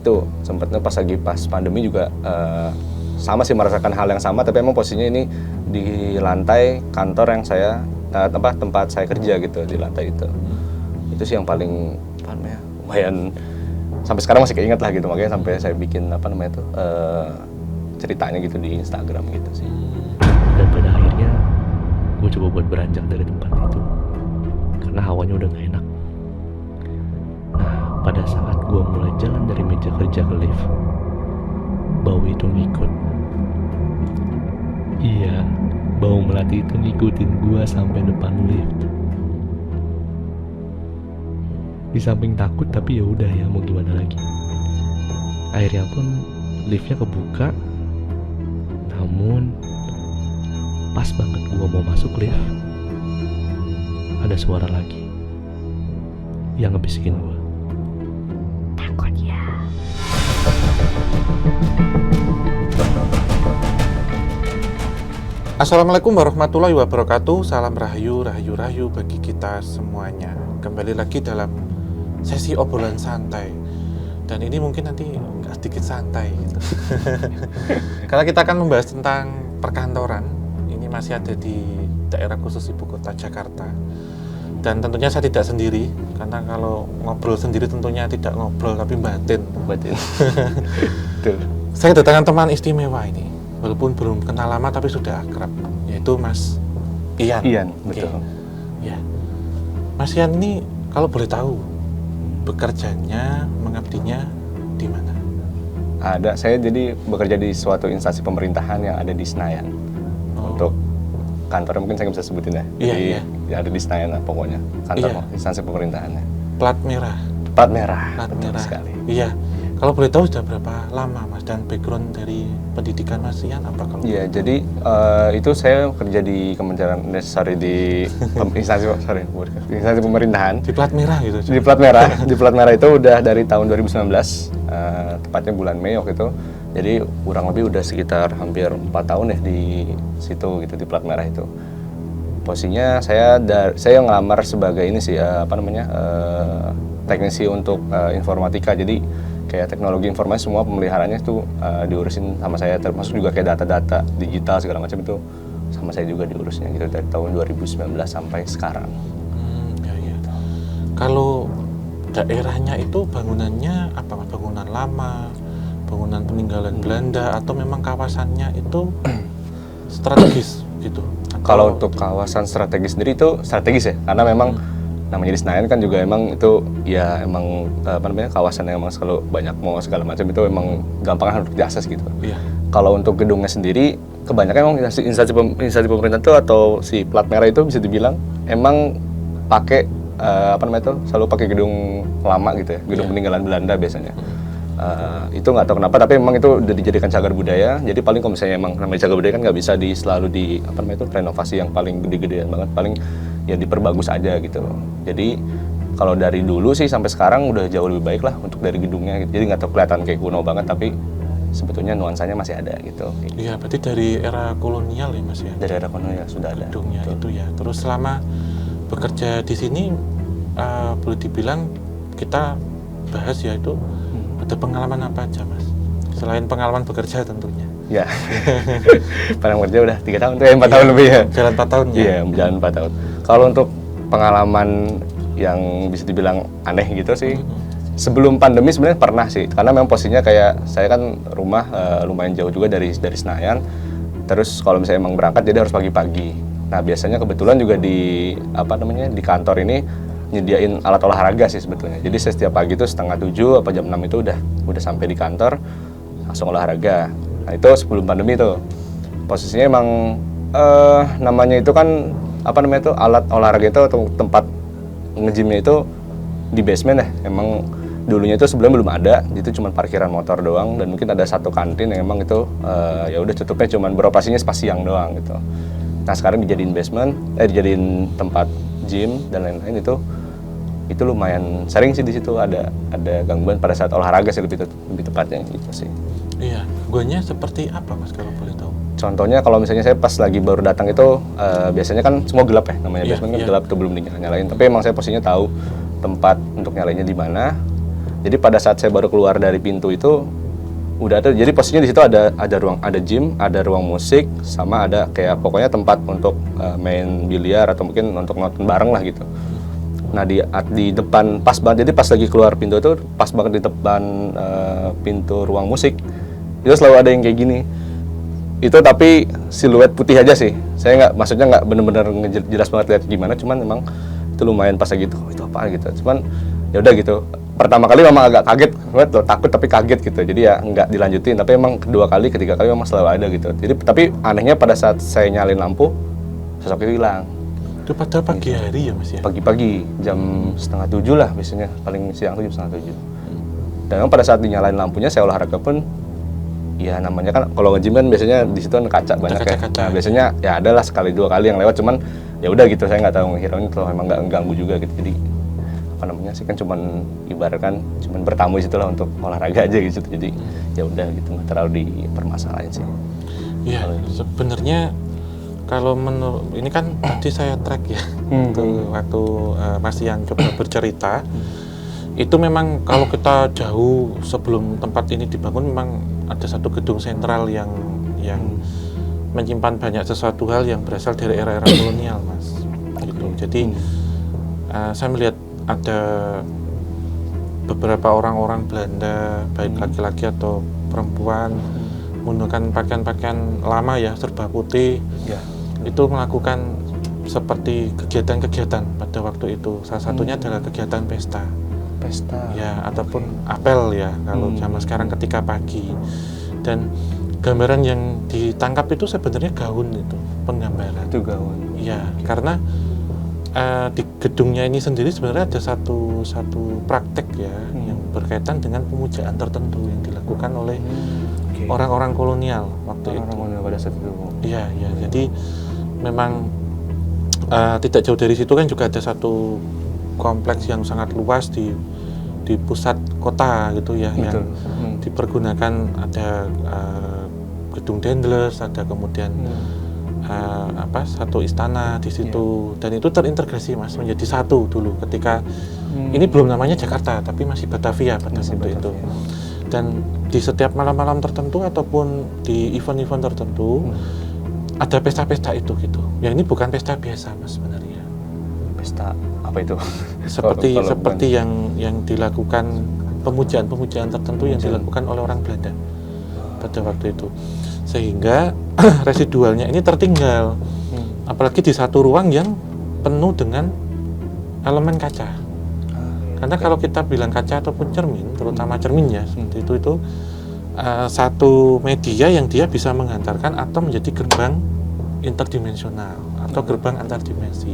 itu sempatnya pas pandemi juga sama sih merasakan hal yang sama, tapi emang posisinya ini di lantai kantor yang saya tempat saya kerja gitu, di lantai itu sih yang paling apa namanya lumayan sampai sekarang masih keinget lah gitu, makanya sampai saya bikin ceritanya gitu di Instagram gitu sih. Dan pada akhirnya gue coba buat beranjak dari tempat itu karena hawanya udah gak enak. Nah, pada saat gue mulai jalan dari meja kerja ke lift, bau itu ngikut. Iya, bau melati itu ngikutin gue sampai depan lift. Di samping takut, tapi ya udah ya, mau gimana lagi. Akhirnya pun liftnya kebuka. Namun pas banget gue mau masuk lift, ada suara lagi yang ngebisikin gue, takut ya. Assalamualaikum warahmatullahi wabarakatuh. Salam rahayu bagi kita semuanya. Kembali lagi dalam sesi obrolan santai. Dan ini mungkin nanti sedikit santai gitu. Karena kita akan membahas tentang perkantoran. Ini masih ada di daerah khusus ibu kota Jakarta. Dan tentunya saya tidak sendiri, karena kalau ngobrol sendiri tentunya tidak ngobrol tapi batin. Saya kedatangan teman istimewa ini, walaupun belum kenal lama tapi sudah akrab, yaitu Mas Ian. Ian, betul. Ya. Mas Ian ini kalau boleh tahu bekerjanya, mengabdinya di mana? Ada, saya jadi bekerja di suatu instansi pemerintahan yang ada di Senayan. Untuk kantornya mungkin saya nggak bisa sebutin ya. Iya. Ya ada di Senayan lah pokoknya, kantor instansi pemerintahannya. Plat merah. Plat merah. Plat betul merah. Sekali. Iya. Kalau boleh tahu sudah berapa lama Mas, dan background dari pendidikan Mas Ian apa kalau? Iya, jadi itu saya kerja di Kementerian di instansi pemerintahan. Di plat merah gitu. Di plat merah, di plat merah itu udah dari tahun 2019, tepatnya bulan Mei waktu itu. Jadi kurang lebih udah sekitar hampir 4 tahun ya di situ gitu, di plat merah itu. Posisinya saya ngelamar sebagai ini sih teknisi untuk informatika. Jadi kayak teknologi informasi semua pemeliharaannya itu diurusin sama saya, termasuk juga kayak data-data digital segala macam itu sama saya juga diurusnya gitu dari tahun 2019 sampai sekarang. Ya. Kalau daerahnya itu bangunannya apa Mas? Bangunan lama, bangunan peninggalan Belanda, atau memang kawasannya itu strategis gitu? Kalau untuk kawasan strategis sendiri itu strategis ya, karena memang namanya di Senayan kan juga emang itu ya emang kawasan yang emang selalu banyak mall segala macam, itu emang gampang untuk diakses gitu. Iya. Kalau untuk gedungnya sendiri kebanyakan emang instansi pemerintah itu atau si plat merah itu bisa dibilang emang pakai selalu pakai gedung lama gitu ya, gedung peninggalan Belanda biasanya. Itu nggak tahu kenapa, tapi memang itu udah dijadikan cagar budaya. Jadi paling kalau misalnya emang namanya cagar budaya kan nggak bisa selalu renovasi yang paling gede-gedean banget, paling ya diperbagus aja gitu. Jadi kalau dari dulu sih sampai sekarang udah jauh lebih baik lah untuk dari gedungnya gitu. Jadi nggak tahu kelihatan kayak kuno banget, tapi sebetulnya nuansanya masih ada gitu. Iya, berarti dari era kolonial ya Mas ya? Dari era kolonial sudah ada. Gedungnya itu ya. Terus selama bekerja di sini boleh dibilang kita bahas ya itu ada pengalaman apa aja Mas? Selain pengalaman bekerja tentunya. Ya, pernah kerja udah 3 tahun, 4 tahun lebih ya. Jalan 4 tahun ya? Iya, jalan 4 tahun. Kalau untuk pengalaman yang bisa dibilang aneh gitu sih, sebelum pandemi sebenarnya pernah sih. Karena memang posisinya kayak saya kan rumah lumayan jauh juga dari Senayan. Terus kalau misalnya emang berangkat jadi harus pagi-pagi. Nah biasanya kebetulan juga di di kantor ini nyediain alat olahraga sih sebetulnya. Jadi saya setiap pagi itu 6:30 apa jam 6 itu udah sampai di kantor, langsung olahraga. Nah itu sebelum pandemi tuh. Posisinya emang namanya itu kan alat olahraga itu atau tempat nge-gymnya itu di basement ya. Emang dulunya itu sebelumnya belum ada, itu cuma parkiran motor doang, dan mungkin ada satu kantin yang emang itu ya udah tutupnya cuma beroperasinya pas siang doang gitu. Nah sekarang dijadiin dijadiin tempat gym dan lain-lain, itu lumayan sering sih di situ ada gangguan pada saat olahraga sih lebih tepatnya gitu sih. Iya, guanya seperti apa Mas kalau boleh tahu? Contohnya kalau misalnya saya pas lagi baru datang itu biasanya kan semua gelap ya, namanya basement kan gelap tuh belum dinyalain. Tapi emang saya posisinya tahu tempat untuk nyalainnya di mana. Jadi pada saat saya baru keluar dari pintu itu udah ada, jadi posisinya di situ ada ruang, ada gym, ada ruang musik, sama ada kayak pokoknya tempat untuk main biliar atau mungkin untuk nonton bareng lah gitu. Nah di depan pas banget, jadi pas lagi keluar pintu itu pas banget di depan pintu ruang musik itu selalu ada yang kayak gini. Itu tapi siluet putih aja sih. Saya maksudnya nggak bener-bener jelas banget lihat gimana, cuman memang itu lumayan pas lagi itu apa gitu. Cuman ya udah gitu. Pertama kali memang agak kaget, takut tapi kaget gitu. Jadi ya nggak dilanjutin. Tapi emang kedua kali, ketiga kali memang selalu ada gitu. Jadi tapi anehnya pada saat saya nyalin lampu, sosok itu hilang. Itu pada pagi hari ya Mas ya? Pagi-pagi, jam 6:30 lah biasanya. Paling siang tuh jam 6:30. Dan memang pada saat dinyalain lampunya, saya olahraga pun, ya namanya kan kalau nge-gym kan biasanya di situ kan kaca banyak ya. Nah, biasanya ya adalah sekali dua kali yang lewat, cuman ya udah gitu, saya nggak tahu ngehirauin kalau memang nggak mengganggu juga gitu. Jadi apa namanya sih kan cuman ibaratkan cuman bertamu di situ lah untuk olahraga aja gitu. Jadi ya udah gitu, nggak terlalu dipermasalahin sih. Iya, sebenarnya kalau menurut ini kan tadi saya track ya waktu Mas Ian coba bercerita. Itu memang kalau kita jauh sebelum tempat ini dibangun, memang ada satu gedung sentral yang menyimpan banyak sesuatu hal yang berasal dari era-era kolonial, Mas. Gitu. Jadi saya melihat ada beberapa orang-orang Belanda, baik laki-laki atau perempuan, menggunakan pakaian-pakaian lama ya, serba putih. Itu melakukan seperti kegiatan-kegiatan pada waktu itu. Salah satunya adalah kegiatan pesta ya, ataupun apel ya kalau zaman sekarang ketika pagi. Dan gambaran yang ditangkap itu sebenarnya gaun, itu penggambaran Itu gaun. ya, karena di gedungnya ini sendiri sebenarnya ada satu praktek ya yang berkaitan dengan pemujaan tertentu yang dilakukan oleh orang-orang kolonial waktu itu. Pada saat itu. Iya, jadi memang tidak jauh dari situ kan juga ada satu kompleks yang sangat luas di pusat kota gitu ya. Betul. Yang dipergunakan ada gedung Dendles, ada kemudian satu istana di situ, dan itu terintegrasi Mas menjadi satu dulu ketika ini belum namanya Jakarta tapi masih Batavia pada waktu itu. Dan di setiap malam-malam tertentu ataupun di event-event tertentu ada pesta-pesta itu gitu. Ya ini bukan pesta biasa Mas sebenarnya. Pesta apa itu? Seperti yang dilakukan pemujaan tertentu yang dilakukan oleh orang Belanda pada waktu itu, sehingga residualnya ini tertinggal, apalagi di satu ruang yang penuh dengan elemen kaca. Karena kalau kita bilang kaca ataupun cermin, terutama cermin ya seperti itu satu media yang dia bisa menghantarkan atau menjadi gerbang interdimensional atau gerbang antar dimensi.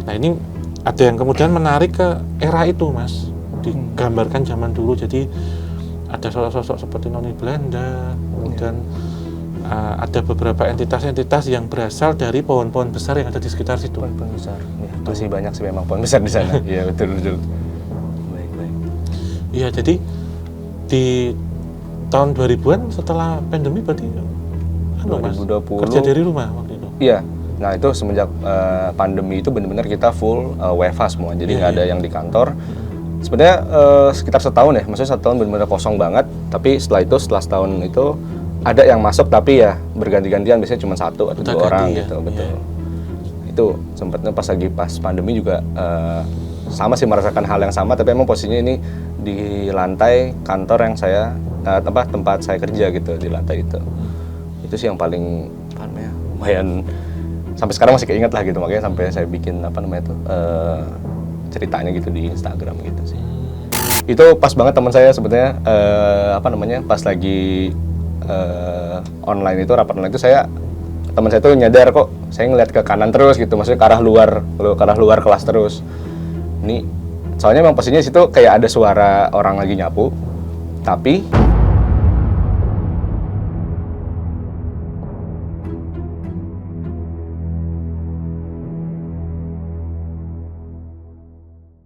Nah ini ada yang kemudian menarik ke era itu Mas, digambarkan zaman dulu. Jadi ada sosok-sosok seperti noni Belanda, kemudian ada beberapa entitas-entitas yang berasal dari pohon-pohon besar yang ada di sekitar situ. Pohon besar, ya, masih banyak sih memang pohon besar di sana. Iya betul. Baik. Iya, jadi di tahun 2000-an setelah pandemi berarti 2020 kerja dari rumah waktu itu. Iya. Nah itu semenjak pandemi itu benar-benar kita full WFH semua, jadi nggak ada yang di kantor. Sebenarnya sekitar setahun ya, maksudnya 1 tahun benar-benar kosong banget. Tapi setelah setahun itu ada yang masuk, tapi ya berganti-gantian, biasanya cuma 1 atau 2 orang ya, gitu, betul. Yeah. Itu sempatnya pas pandemi juga sama sih, merasakan hal yang sama, tapi emang posisinya ini di lantai kantor yang saya tempat saya kerja gitu, di lantai itu. Itu sih yang paling lumayan, sampai sekarang masih keinget lah gitu, makanya sampai saya bikin ceritanya gitu di Instagram gitu sih. Itu pas banget teman saya sebetulnya pas lagi online itu, rapat online itu, teman saya tuh nyadar kok saya ngeliat ke kanan terus gitu, maksudnya ke arah luar kelas terus. Ini soalnya memang posisinya situ kayak ada suara orang lagi nyapu, tapi